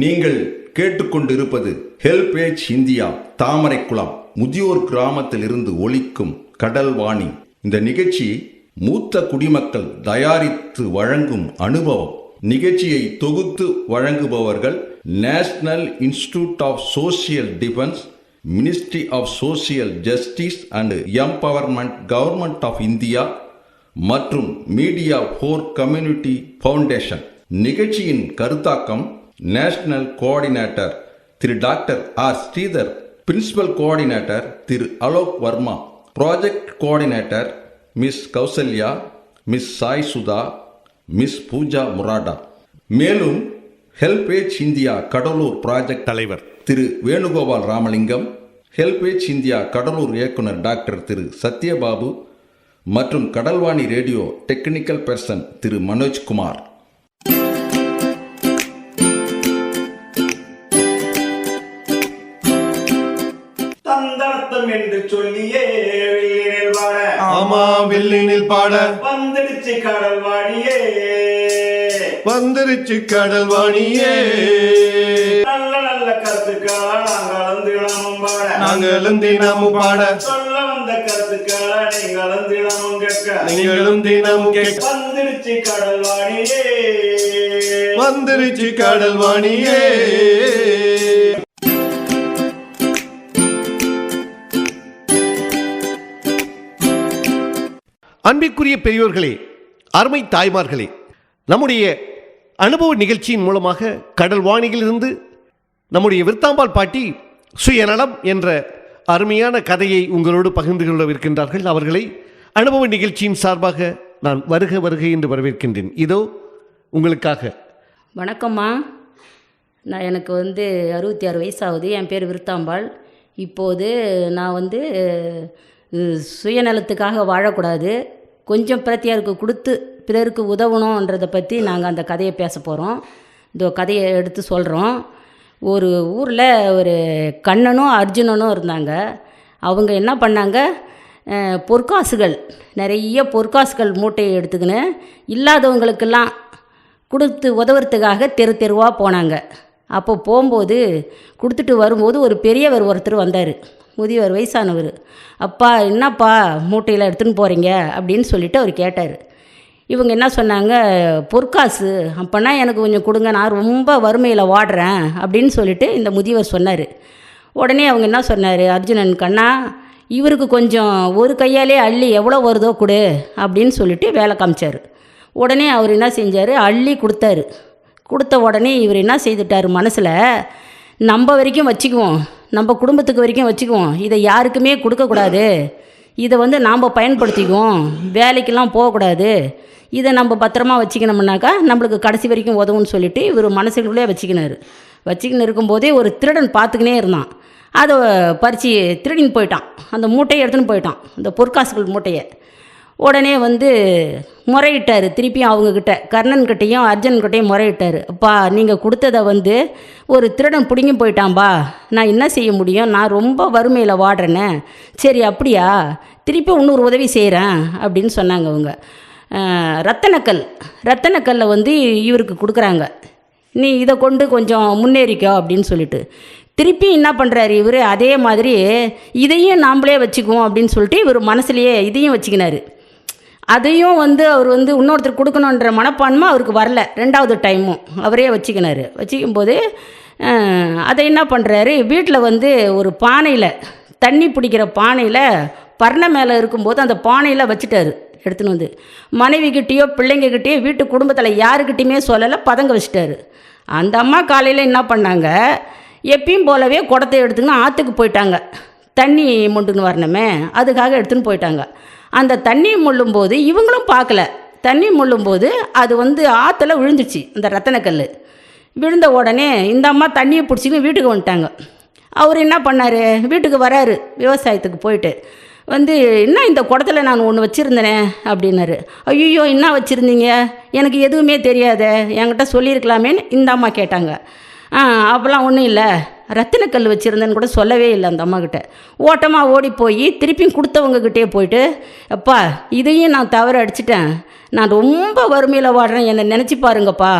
நீங்கள் கேட்டுக்கொண்டிருப்பது HelpAge India Thamaraikulam முதியோர் கிராமத்தில் இருந்து ஒலிக்கும் கடல்வாணி. இந்த நிகழ்ச்சி மூத்த குடிமக்கள் தயாரித்து வழங்கும் அனுபவம். நிகழ்ச்சியை தொகுத்து வழங்குபவர்கள் National Institute of Social Defence, Ministry of Social Justice and Empowerment, Government of India மற்றும் மீடியா ஃபார் கம்யூனிட்டி ஃபவுண்டேஷன். நிகழ்ச்சியின் கருத்தாக்கம் national coordinator Thiru doctor R Sridhar, principal coordinator Thiru Alok Verma, project coordinator miss Kausalya, miss Sai Sudha, miss Pooja Murada. மேலும் ஹெல்பேஜ் இந்தியா கடலூர் ப்ராஜெக்ட் தலைவர் Thiru Venugopal Ramalingam, HelpAge India Cuddalore இயக்குனர் doctor Thiru Sathyababu மற்றும் Kadalvani radio technical person Thiru Manojkumar. தந்தர்த்தம் என்று சொல்லியே வில்லினில் பாட, ஆமா வில்லினில் பாட, வந்துடுச்சு கடல்வாணியே, வந்துருச்சு கடல்வாணியே. நல்ல நல்ல கருத்துக்களா நாங்களும் தினமும் பாட, நாங்களும் தினமும் பாட, சொல்ல வந்த கருத்துக்களா நீங்களும் தினமும் கேட்க, நீங்களும் தினமும் கேட்க. வந்துடுச்சு கடல்வாணியே, வந்துருச்சு கடல்வாணியே. அன்பிற்குரிய பெரியோர்களே, அருமை தாய்மார்களே, நம்முடைய அனுபவ நிகழ்ச்சியின் மூலமாக கடல்வாணியிலிருந்து நம்முடைய விருத்தாம்பாள் பாட்டி சுயநலம் என்ற அருமையான கதையை உங்களோடு பகிர்ந்து கொள்ளவிருக்கின்றார்கள். அவர்களை அனுபவ நிகழ்ச்சியின் சார்பாக நான் வருக வருகை என்று வரவேற்கின்றேன். இதோ உங்களுக்காக. வணக்கம்மா. எனக்கு 66 வயசாகுது. என் பேர் விருத்தாம்பாள். இப்போது நான் சுயநலத்துக்காக வாழக்கூடாது, கொஞ்சம் பிரத்தியாருக்கு கொடுத்து பிறருக்கு உதவணுன்றதை பற்றி நாங்கள் அந்த கதையை பேச போகிறோம். இந்த கதையை எடுத்து சொல்கிறோம். ஒரு ஊரில் ஒரு கண்ணனும் அர்ஜுனனும் இருந்தாங்க. அவங்க என்ன பண்ணாங்க, பொற்காசுகள், நிறைய பொற்காசுகள் மூட்டையை எடுத்துக்கின்னு இல்லாதவங்களுக்கெல்லாம் கொடுத்து உதவுறதுக்காக தெரு தெருவாக போனாங்க. அப்போ போகும்போது கொடுத்துட்டு வரும்போது ஒரு பெரியவர் ஒருத்தர் வந்தார், முதியவர், வயசானவர். அப்பா என்னப்பா மூட்டையில் எடுத்துன்னு போகிறீங்க அப்படின்னு சொல்லிவிட்டு அவர் கேட்டார். இவங்க என்ன சொன்னாங்க, பொற்காசு, அப்போனா எனக்கு கொஞ்சம் கொடுங்க, நான் ரொம்ப வறுமையில் வாடுறேன் அப்படின்னு சொல்லிட்டு இந்த முதியவர் சொன்னார். உடனே அவங்க என்ன சொன்னார், அர்ஜுனன், கண்ணா இவருக்கு கொஞ்சம் ஒரு கையாலே அள்ளி எவ்வளோ வருதோ கொடு அப்படின்னு சொல்லிட்டு வேலை காமிச்சார். உடனே அவர் என்ன செஞ்சார், அள்ளி கொடுத்தாரு. கொடுத்த உடனே இவர் என்ன செய்துட்டார், மனசில் நம்ம வரைக்கும் வச்சுக்குவோம், நம்ம குடும்பத்துக்கு வரைக்கும் வச்சுக்குவோம், இதை யாருக்குமே கொடுக்கக்கூடாது, இதை நாம் பயன்படுத்திக்குவோம், வேலைக்கெல்லாம் போகக்கூடாது, இதை நம்ம பத்திரமா வச்சுக்கணும்னாக்கா நம்மளுக்கு கடைசி வரைக்கும் உதவுன்னு சொல்லிட்டு இவர் மனசுக்குள்ளே வச்சுக்கின்னு இருக்கும்போதே ஒரு திருடன் பார்த்துக்கினே இருந்தான். அதை பறித்து திருடின்னு போயிட்டான், அந்த மூட்டையை எடுத்துன்னு போயிட்டான், அந்த பொற்காசுகள் மூட்டையை. உடனே முறையிட்டார் திருப்பி அவங்கக்கிட்ட, கர்ணன்கிட்டையும் அர்ஜுன்கிட்டையும் முறையிட்டார். அப்பா நீங்கள் கொடுத்ததை ஒரு திருடன் பிடுங்கி போயிட்டான்பா, நான் என்ன செய்ய முடியும், நான் ரொம்ப வறுமையில் வாடுறேனே. சரி அப்படியா, திருப்பி இன்னொரு உதவி செய்கிறேன் அப்படின்னு சொன்னாங்க அவங்க. ரத்தனக்கல்லை இவருக்கு கொடுக்குறாங்க, நீ இதை கொண்டு கொஞ்சம் முன்னேறிக்கோ அப்படின்னு சொல்லிட்டு. திருப்பி என்ன பண்ணுறாரு இவர், அதே மாதிரி இதையும் நாம்ளே வச்சுக்குவோம் அப்படின்னு சொல்லிட்டு இவர் மனசுலையே இதையும் வச்சுக்கினார். அதையும் அவர் இன்னொருத்தர் கொடுக்கணுன்ற மனப்பான்மை அவருக்கு வரல. ரெண்டாவது டைமும் அவரே வச்சுக்கினார். வச்சுக்கும்போது அதை என்ன பண்ணுறாரு, வீட்டில் ஒரு பானையில், தண்ணி பிடிக்கிற பானையில் பர்ணை மேலே இருக்கும்போது அந்த பானையில் வச்சுட்டாரு. எடுத்துன்னு மனைவிக்கிட்டேயோ பிள்ளைங்கக்கிட்டேயோ வீட்டு குடும்பத்தில் யாருக்கிட்டையுமே சொல்லலை, பதங்க வச்சுட்டாரு. அந்த அம்மா காலையில் என்ன பண்ணாங்க, எப்பயும் போலவே குடத்தை எடுத்துக்கின்னு ஆற்றுக்கு போயிட்டாங்க, தண்ணி மொண்டுன்னு வரணுமே அதுக்காக எடுத்துன்னு போயிட்டாங்க. அந்த தண்ணி மொள்ளும்போது இவங்களும் பார்க்கல, தண்ணி மொள்ளும்போது அது ஆற்றுல விழுந்துச்சு. அந்த ரத்தனக்கல் விழுந்த உடனே இந்த அம்மா தண்ணியை பிடிச்சின்னு வீட்டுக்கு வந்துட்டாங்க. அவர் என்ன பண்ணார், வீட்டுக்கு வராரு, விவசாயத்துக்கு போயிட்டு என்ன இந்த குடத்தில் நான் ஒன்று வச்சுருந்தேனே அப்படின்னாரு. ஐயோ என்ன வச்சுருந்தீங்க, எனக்கு எதுவுமே தெரியாத, என்கிட்ட சொல்லியிருக்கலாமேன்னு இந்த அம்மா கேட்டாங்க. அப்போல்லாம் ஒன்றும் இல்லை, ரத்தினக்கல் வச்சுருந்தேன்னு கூட சொல்லவே இல்லை அந்த அம்மாக்கிட்ட. ஓட்டமாக ஓடி போய் திருப்பியும் கொடுத்தவங்கக்கிட்டே போயிட்டு, அப்பா இதையும் நான் தவறு அடிச்சிட்டேன், நான் ரொம்ப வறுமையில் வாடுறேன், என்னை நினச்சி பாருங்கப்பா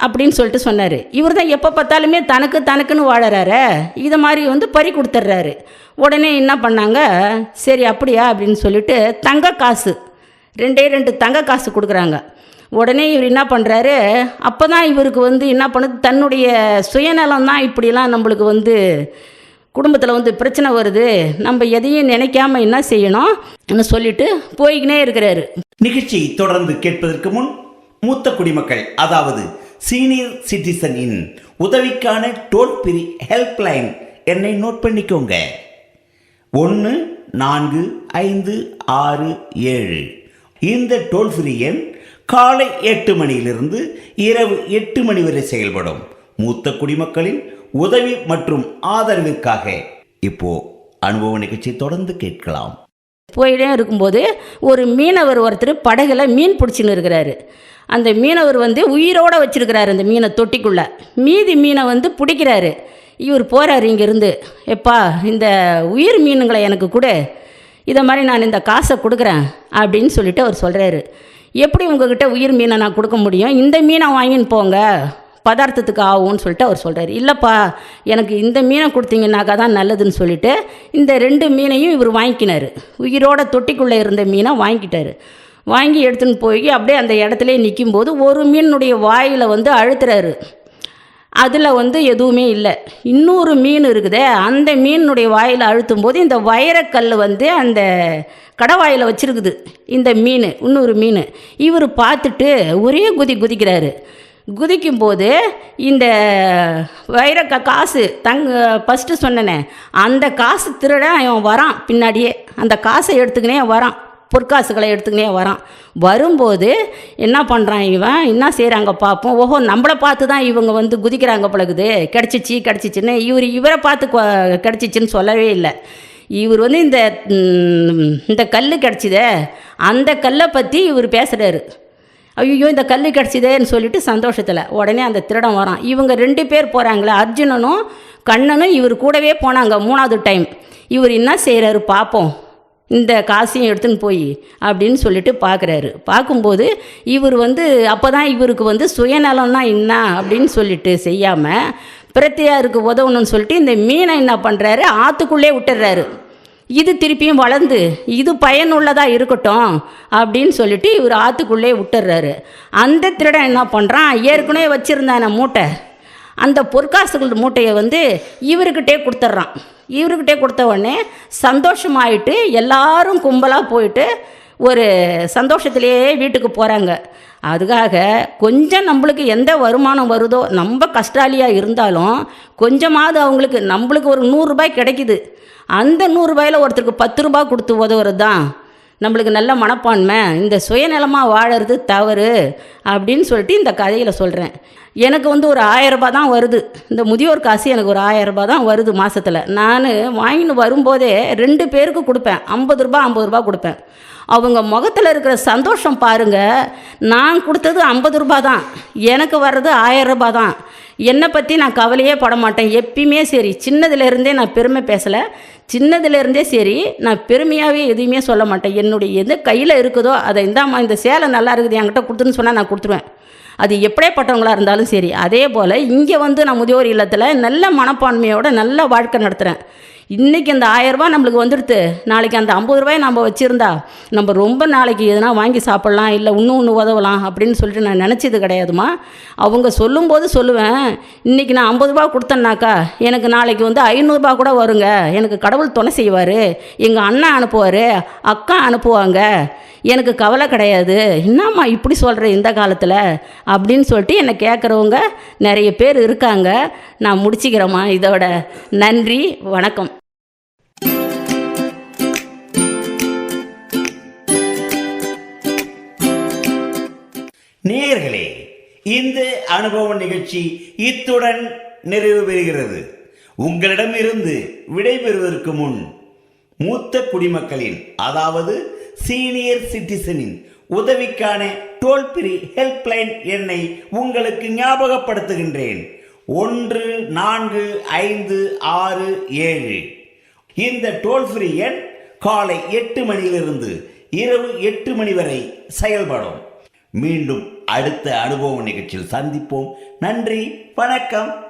அப்படின்னு சொல்லிட்டு சொன்னார். இவர் தான் எப்போ பார்த்தாலுமே தனக்குன்னு வாழறாரு, இதை மாதிரி வந்து பறி கொடுத்துட்றாரு. உடனே என்ன பண்ணாங்க, சரி அப்படியா அப்படின்னு சொல்லிட்டு தங்க காசு 2 தங்க காசு கொடுக்குறாங்க. உடனே இவர் என்ன பண்ணுறாரு, அப்போ தான் இவருக்கு வந்து என்ன பண்ணுது, தன்னுடைய சுயநலம் தான் இப்படிலாம் நம்மளுக்கு வந்து குடும்பத்தில் வந்து பிரச்சனை வருது, நம்ம எதையும் நினைக்காம என்ன செய்யணும் சொல்லிட்டு போய்கினே இருக்கிறாரு. நிகழ்ச்சியை தொடர்ந்து கேட்பதற்கு முன் மூத்த குடிமக்கள் அதாவது சீனியர் சிட்டிசனின் உதவிக்கான டோல் ஃப்ரீ ஹெல்ப்லைன் எண்ணை நோட் பண்ணிக்கோங்க. 145667. இந்த டோல் ஃப்ரீ எண் காலை 8 மணியிலிருந்து இரவு 8 மணி வரை செயல்படும். மூத்த குடிமக்களின் உதவி மற்றும் ஆதரவிற்காக இப்போ அனுபவ நிகழ்ச்சி தொடர்ந்து கேட்கலாம். போயிட்டே இருக்கும்போது ஒரு மீனவர் ஒருத்தர் படகுல மீன் பிடிச்சின்னு இருக்கிறாரு. அந்த மீனவர் வந்து உயிரோடு வச்சிருக்கிறாரு அந்த மீனை தொட்டிக்குள்ளே. மீதி மீனை வந்து பிடிக்கிறாரு. இவர் போகிறாரு இங்கேருந்து, எப்பா இந்த உயிர் மீனுங்களை எனக்கு கொடு, இதை மாதிரி நான் இந்த காசை கொடுக்குறேன் அப்படின்னு சொல்லிட்டு அவர் சொல்கிறாரு. எப்படி உங்ககிட்ட உயிர் மீனை நான் கொடுக்க முடியும், இந்த மீனை வாங்கின்னு போங்க, பதார்த்தத்துக்கு ஆகும்னு சொல்லிட்டு அவர் சொல்கிறார். இல்லைப்பா எனக்கு இந்த மீனை கொடுத்தீங்கன்னாக்கா தான் நல்லதுன்னு சொல்லிட்டு இந்த 2 மீனையும் இவர் வாங்கிக்கினார். உயிரோட தொட்டிக்குள்ளே இருந்த மீனை வாங்கிக்கிட்டார். வாங்கி எடுத்துன்னு போய் அப்படியே அந்த இடத்துல நிற்கும்போது ஒரு மீனுடைய வாயில் வந்து அழுத்துறாரு. அதில் வந்து எதுவுமே இல்லை. இன்னொரு மீன் இருக்குதே, அந்த மீனுடைய வாயில் அழுத்தும் போது இந்த வைரக்கல் வந்து அந்த கடவாயில் வச்சுருக்குது இந்த மீன், இன்னொரு மீன். இவர் பார்த்துட்டு ஒரே குதிக்கிறாரு. குதிக்கும்போது இந்த காசு ஃபஸ்ட்டு சொன்னனே அந்த காசு திருட அவன் வரான், பின்னாடியே அந்த காசை எடுத்துக்கினே வரான், பொற்காசுகளை எடுத்துக்கினே வரான். வரும்போது என்ன பண்ணுறான் இவன், என்ன செய்கிறாங்க பார்ப்போம், ஓஹோ நம்மளை பார்த்து தான் இவங்க வந்து குதிக்கிறாங்க பழகுது, கிடச்சிச்சின்னு இவரை பார்த்து கிடச்சிச்சின்னு சொல்லவே இல்லை. இவர் வந்து இந்த கல் கிடச்சிதே அந்த கல்லை பற்றி இவர் பேசுகிறாரு. ஐயோ இந்த கல் கிடச்சிதேன்னு சொல்லிட்டு சந்தோஷத்தில் உடனே அந்த திருடம் வரான். இவங்க 2 பேர் போகிறாங்களே, அர்ஜுனனும் கண்ணனும் இவர் கூடவே போனாங்க 3வது டைம். இவர் என்ன செய்கிறாரு பார்ப்போம், இந்த காசையும் எடுத்துன்னு போய் அப்படின்னு சொல்லிட்டு பார்க்குறாரு. பார்க்கும்போது இவர் வந்து அப்போ தான் இவருக்கு வந்து சுயநலம்னா என்ன அப்படின்னு சொல்லிட்டு செய்யாமல் பிரத்தியாருக்கு உதவணும்னு சொல்லிட்டு இந்த மீனை என்ன பண்ணுறாரு, ஆற்றுக்குள்ளே விட்டுறாரு. இது திருப்பியும் வளர்ந்து இது பயனுள்ளதாக இருக்கட்டும் அப்படின்னு சொல்லிட்டு இவர் ஆற்றுக்குள்ளே விட்டுறாரு. அந்த திருடன் என்ன பண்ணுறான், ஏற்கனவே வச்சுருந்தான மூட்டை, அந்த பொற்காசுகள் மூட்டையை வந்து இவர்கிட்டே கொடுத்துட்றான். இவர்கிட்டே கொடுத்த உடனே சந்தோஷமாயிட்டு எல்லாரும் கும்பலாக போயிட்டு ஒரு சந்தோஷத்திலேயே வீட்டுக்கு போகிறாங்க. அதுக்காக கொஞ்சம் நம்மளுக்கு எந்த வருமானம் வருதோ, நம்ம கஷ்டாலியாக இருந்தாலும் கொஞ்சமாவது அவங்களுக்கு நம்மளுக்கு ஒரு 100 ரூபாய் கிடைக்குது, அந்த 100 ரூபாயில் ஒருத்தருக்கு 10 ரூபாய் கொடுத்து உதவுறது தான் நம்மளுக்கு நல்ல மனப்பான்மை. இந்த சுயநலமாக வாழறது தவறு அப்படின்னு சொல்லிட்டு இந்த கதையில் சொல்கிறேன். எனக்கு வந்து ஒரு 1000 ரூபாய் தான் வருது, இந்த முதியோர் காசு எனக்கு ஒரு 1000 ரூபாய் தான் வருது மாதத்தில். நான் வாங்கின்னு வரும்போதே 2 பேருக்கு கொடுப்பேன், 50 ரூபாய் கொடுப்பேன். அவங்க முகத்தில் இருக்கிற சந்தோஷம் பாருங்கள். நான் கொடுத்தது 50 ரூபாய் தான், எனக்கு வர்றது 1000 ரூபாய் தான். என்னை பற்றி நான் கவலையே பட மாட்டேன் எப்பயுமே. சரி, சின்னதுலேருந்தே நான் பெருமை பேசலை, சின்னதுலேருந்தே சரி நான் பெருமையாகவே எதுவுமே சொல்ல மாட்டேன். என்னுடைய எது கையில் இருக்குதோ அதை இந்தாம்மா இந்த சேலை நல்லா இருக்குது என்கிட்ட கொடுத்துன்னு சொன்னால் நான் கொடுத்துருவேன், அது எப்படியேப்பட்டவங்களாக இருந்தாலும் சரி. அதே போல் இங்கே வந்து நான் முதியோர் இல்லத்தில் நல்ல மனப்பான்மையோட நல்ல வாழ்க்கை நடத்துகிறேன். இன்றைக்கி அந்த 1000 ரூபாய் நம்மளுக்கு வந்துடுது, நாளைக்கு அந்த 50 ரூபாய் நம்ம வச்சுருந்தா நம்ம ரொம்ப நாளைக்கு எதனா வாங்கி சாப்பிட்லாம், இல்லை இன்னும் உதவலாம் அப்படின்னு சொல்லிட்டு நான் நினச்சது கிடையாதுமா. அவங்க சொல்லும்போது சொல்லுவேன், இன்றைக்கி நான் 50 ரூபாய் கொடுத்தேன்னாக்கா எனக்கு நாளைக்கு வந்து 500 ரூபாய் கூட வருங்க, எனக்கு கடவுள் துணை செய்வார், எங்கள் அண்ணன் அனுப்புவார், அக்கா அனுப்புவாங்க, எனக்கு கவலை கிடையாது. என்னம்மா இப்படி சொல்கிற இந்த காலத்தில் அப்படின்னு சொல்லிட்டு என்னை கேட்குறவங்க நிறைய பேர் இருக்காங்க. நான் முடிச்சுக்கிறேம்மா இதோட. நன்றி, வணக்கம். நேயர்களே, இந்த அனுபவ நிகழ்ச்சி இத்துடன் நிறைவு பெறுகிறது. உங்களிடமிருந்து விடைபெறுவதற்கு முன் மூத்த குடிமக்களின் அதாவது சீனியர் சிட்டிசனின் உதவிக்கான டோல் ஃப்ரீ ஹெல்ப்லைன் எண்ணை உங்களுக்கு ஞாபகப்படுத்துகின்றேன். 145667. இந்த டோல் ஃப்ரீ எண் காலை 8 மணியிலிருந்து இரவு 8 மணி வரை செயல்படும். மீண்டும் அடுத்த அனுபவ நிகழ்ச்சியில் சந்திப்போம். நன்றி, வணக்கம்.